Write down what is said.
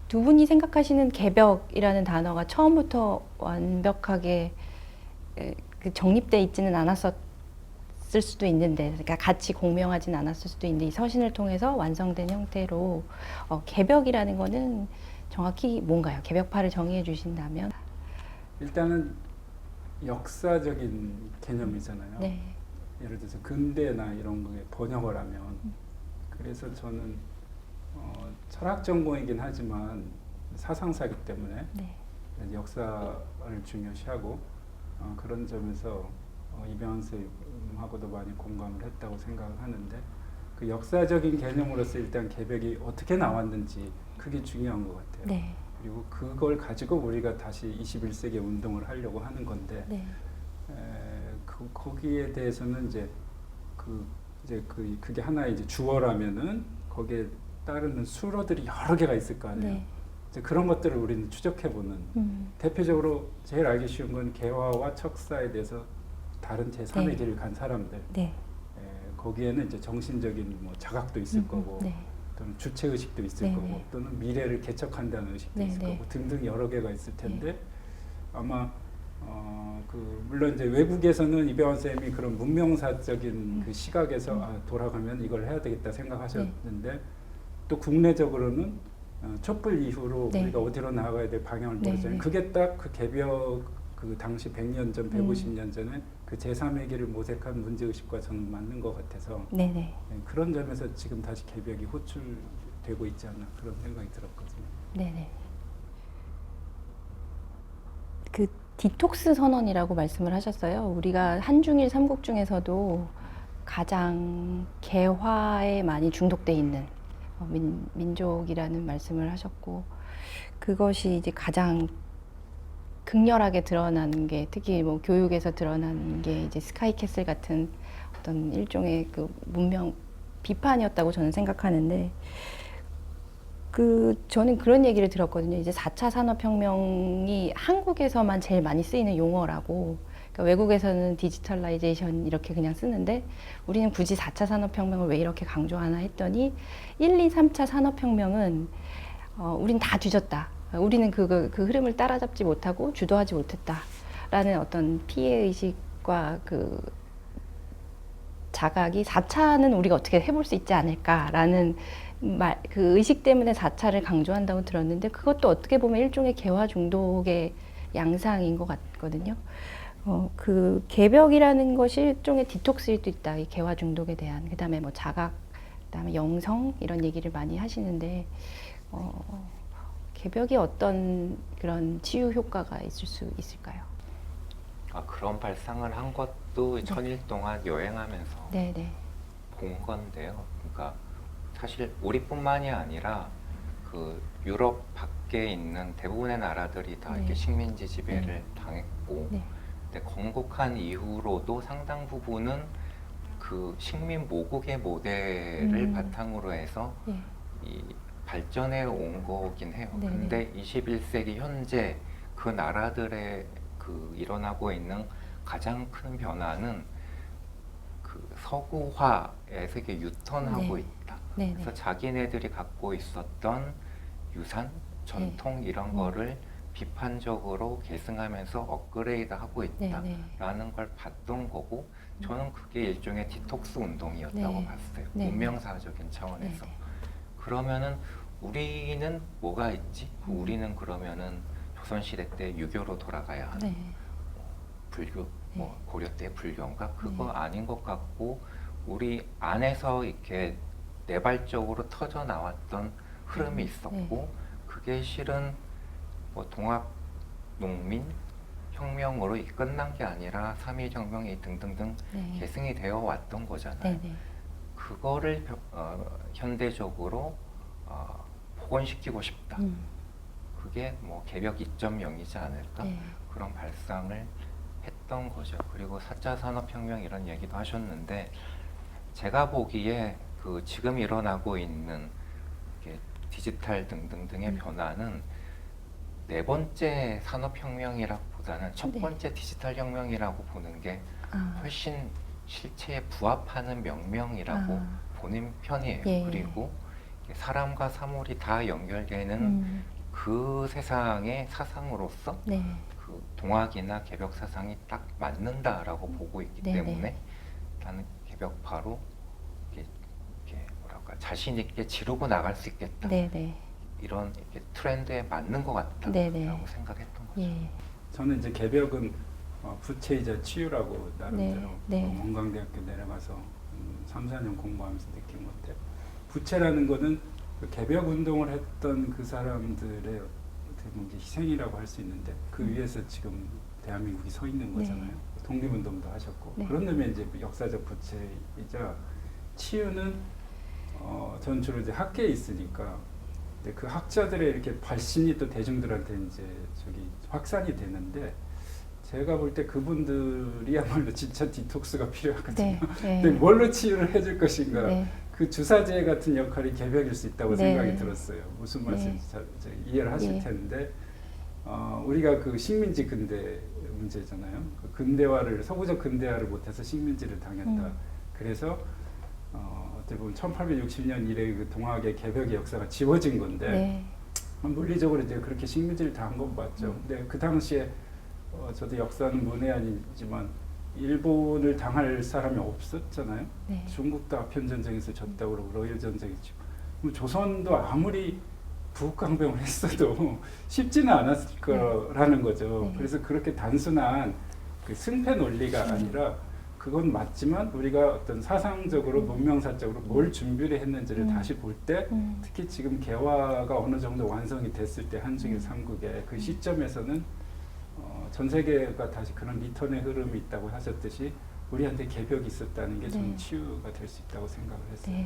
두 분이 생각하시는 개벽이라는 단어가 처음부터 완벽하게 그 정립돼 있지는 않았었을 수도 있는데, 그러니까 같이 공명하진 않았을 수도 있는데 이 서신을 통해서 완성된 형태로 개벽이라는 거는 정확히 뭔가요? 개벽파를 정의해 주신다면? 일단은 역사적인 개념이잖아요. 네. 예를 들어서 근대나 이런 거에 번역을 하면 그래서 저는 철학 전공이긴 하지만 사상사이기 때문에 네. 역사를 중요시하고 그런 점에서 이병헌 쌤하고도 많이 공감을 했다고 생각을 하는데 그 역사적인 개념으로서 일단 개벽이 어떻게 나왔는지 그게 중요한 것 같아요. 네. 그리고 그걸 가지고 우리가 다시 21세기 운동을 하려고 하는 건데 네. 거기에 대해서는 그게 하나의 이제 주어라면은 거기에 따르는 수로들이 여러 개가 있을 거 아니에요. 네. 이제 그런 것들을 우리는 추적해보는 대표적으로 제일 알기 쉬운 건 개화와 척사에 대해서 다른 제3의 네. 길을 간 사람들. 네. 거기에는 이제 정신적인 뭐 자각도 있을 거고 네. 또는 주체 의식도 있을 네. 거고 네. 또는 미래를 개척한다는 의식도 네. 있을 네. 거고 등등 여러 개가 있을 텐데 아마 물론 이제 외국에서는 이병헌 쌤이 그런 문명사적인 그 시각에서 돌아가면 이걸 해야 되겠다 생각하셨는데 또 국내적으로는 촛불 이후로 네. 우리가 어디로 나아가야 될 방향을 네. 모르잖아요. 네. 그게 딱 그 개벽 그 당시 100년 전, 150년 전에 그 제3의 길을 모색한 문제의식과 저는 맞는 것 같아서 네네. 그런 점에서 지금 다시 개벽이 호출되고 있지 않나 그런 생각이 들었거든요. 네네. 그 디톡스 선언이라고 말씀을 하셨어요. 우리가 한중일 삼국 중에서도 가장 개화에 많이 중독돼 있는 민족이라는 말씀을 하셨고, 그것이 이제 가장 극렬하게 드러나는 게, 특히 뭐 교육에서 드러나는 게 이제 스카이캐슬 같은 어떤 일종의 그 문명 비판이었다고 저는 생각하는데, 저는 그런 얘기를 들었거든요. 이제 4차 산업혁명이 한국에서만 제일 많이 쓰이는 용어라고. 그러니까 외국에서는 디지털라이제이션 이렇게 그냥 쓰는데 우리는 굳이 4차 산업혁명을 왜 이렇게 강조하나 했더니 1, 2, 3차 산업혁명은 우린 다 뒤졌다. 우리는 그 흐름을 따라잡지 못하고 주도하지 못했다라는 어떤 피해의식과 그 자각이 4차는 우리가 어떻게 해볼 수 있지 않을까라는 그 의식 때문에 4차를 강조한다고 들었는데, 그것도 어떻게 보면 일종의 개화 중독의 양상인 것 같거든요. 그 개벽이라는 것이 일종의 디톡스일 수도 있다. 이 개화 중독에 대한. 그다음에 뭐 자각, 그다음에 영성 이런 얘기를 많이 하시는데 개벽이 어떤 그런 치유 효과가 있을 수 있을까요? 그런 발상을 한 것도 천일 동안 여행하면서 네네. 본 건데요. 그러니까 사실 우리뿐만이 아니라 그 유럽 밖에 있는 대부분의 나라들이 다 네. 이렇게 식민지 지배를 당했고, 네. 근데 건국한 이후로도 상당 부분은 그 식민 모국의 모델을 바탕으로 해서 네. 이 발전해 온 거긴 해요. 네네. 근데 21세기 현재 그 나라들의 그 일어나고 있는 가장 큰 변화는 그 서구화에서 이게 유턴하고 네. 있다. 네네. 그래서 자기네들이 갖고 있었던 유산, 전통 이런 거를 비판적으로 계승하면서 업그레이드하고 있다라는 걸 봤던 거고, 저는 그게 일종의 디톡스 운동이었다고 네. 봤어요. 네. 문명사적인 차원에서. 네네. 그러면은 우리는 뭐가 있지? 우리는 그러면은 조선시대 때 유교로 돌아가야 하는, 네. 불교, 뭐 네. 고려 때 불교인가? 그거 네. 아닌 것 같고, 우리 안에서 이렇게 내발적으로 터져 나왔던 흐름이 있었고, 그게 실은 뭐 동학 농민 혁명으로 끝난 게 아니라 3.1혁명이 등등등 네. 계승이 되어 왔던 거잖아요. 네네. 그거를 현대적으로 복원시키고 싶다. 그게 뭐 개벽 2.0이지 않을까? 네. 그런 발상을 했던 거죠. 그리고 4차 산업혁명 이런 얘기도 하셨는데, 제가 보기에 그 지금 일어나고 있는 디지털 등등등의 변화는 네 번째 산업혁명이라기보다는 첫 번째 디지털 혁명이라고 보는 게 훨씬 실체에 부합하는 명명이라고 보는 편이에요. 예. 그리고 사람과 사물이 다 연결되는 그 세상의 사상으로서 네. 그 동학이나 개벽 사상이 딱 맞는다라고 보고 있기 네네. 때문에 나는 개벽파로 이렇게 뭐랄까 자신 있게 지르고 나갈 수 있겠다. 네네. 이런 이렇게 트렌드에 맞는 것 같다라고 네네. 생각했던 거죠. 예. 저는 이제 개벽은 부채이자 치유라고 나름대로 네. 원광대학교 내려가서 3, 4년 공부하면서 느낀 건데, 부채라는 거는 그 개벽 운동을 했던 그 사람들의 어떻게 보면 이제 희생이라고 할 수 있는데, 그 위에서 지금 대한민국이 서 있는 거잖아요. 독립운동도 하셨고. 네. 그런 의미에 이제 역사적 부채이자 치유는 전 주로 이제 학계에 있으니까, 근데 그 학자들의 이렇게 발신이 또 대중들한테 이제 확산이 되는데, 제가 볼 때 그분들이야말로 진짜 디톡스가 필요하거든요. 네. 네. 근데 뭘로 치유를 해줄 것인가? 네. 그 주사제 같은 역할이 개벽일 수 있다고 네. 생각이 들었어요. 무슨 말씀인지 이해를 하실 네. 텐데, 우리가 그 식민지 근대 문제잖아요. 그 근대화를, 서구적 근대화를 못해서 식민지를 당했다. 그래서 어떻게 보면 1860년 이래 그 동학의 개벽의 역사가 지워진 건데, 네. 물리적으로 이제 그렇게 식민지를 당한 건 맞죠. 근데 그 당시에 저도 역사는 문외한이지만 일본을 당할 사람이 없었잖아요. 네. 중국도 아편 전쟁에서 졌다고 그러고 러일 전쟁이죠. 조선도 아무리 부국강병을 했어도 쉽지는 않았을 거라는 거죠. 네. 그래서 그렇게 단순한 그 승패 논리가 아니라, 그건 맞지만 우리가 어떤 사상적으로 문명사적으로 뭘 준비를 했는지를 다시 볼 때, 특히 지금 개화가 어느 정도 완성이 됐을 때 한중일 삼국의 그 시점에서는 전 세계가 다시 그런 리턴의 흐름이 있다고 하셨듯이 우리한테 개벽이 있었다는 게 저는 네. 치유가 될 수 있다고 생각을 했어요. 네.